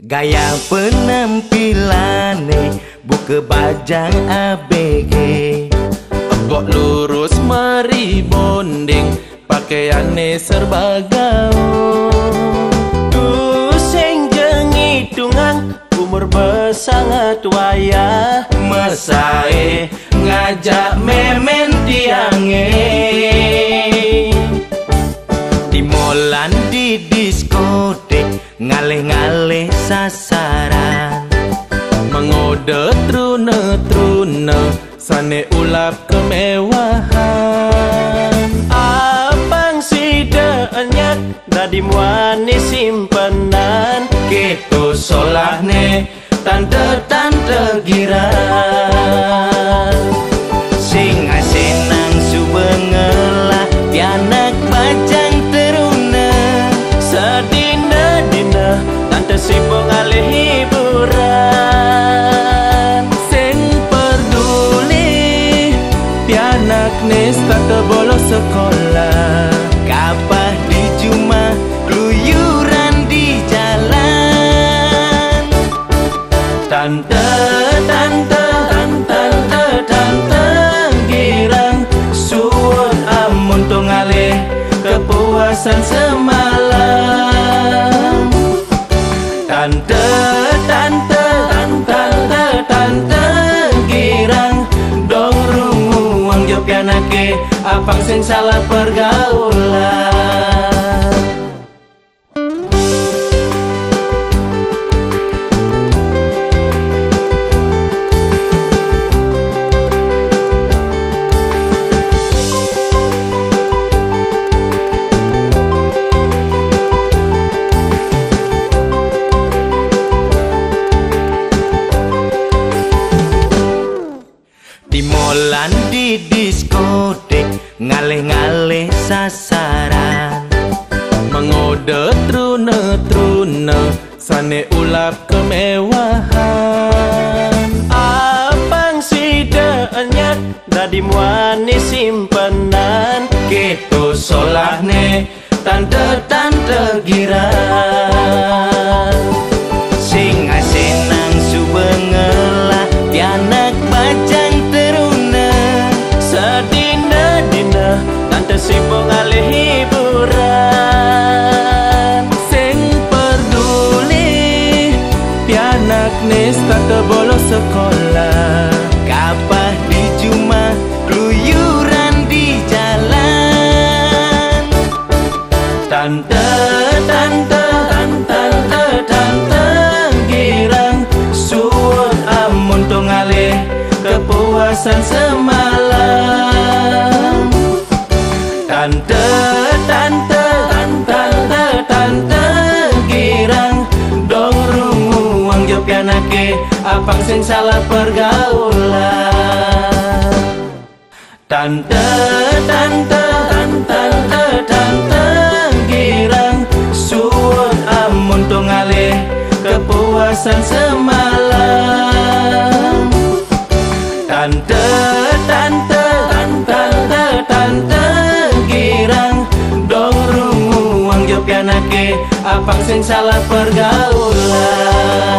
Gaya penampilannya buka bajang ABG, Ebok lurus mari bonding, pakaiannya serba gaul. Tuseng jeng hitungan, umur bersangat wayah, mesae ngajak memen tiange. Di molan di diskotek ngalih-ngalih sasaran, Mengode trune-trune sane ulap kemewahan. abang sidanya dadi muani simpenan, gitu solahne tante-tante giran. Sing asenang subengelah tianak bajang teruna, sedina-dina tante sibuk alih hiburan. Sing peduli pianak nes tak kebolos sekolah, kapah di Juma keluyuran di jalan. Tante girang, Suwun amun tong alih kepuasan semalam. Tante girang, dong rungu wang jop yanake, apang sing salah pergaulan. Di molan di diskotek ngalih-ngalih sasaran, Mengode trune-trune sane ulap kemewahan. abang sidanya dadi muani simpenan, gitu solahne tante-tante girang. Sing asenang subengelah tianak bajang teruna, sedina-dina tante sibuk alih hiburan. Sing peduli pianak nes tak kebolos sekolah, kapah di Juma keluyuran di jalan. Tante girang, suwun amun tong alih kepuasan semalam. Tante girang, dong rungu wang jop yanake, apang sing salah pergaulan. Tante girang, suwun amun tong alih kepuasan semalam. Tante girang, dong rungu wang jop yanake, apang sing salah pergaulan.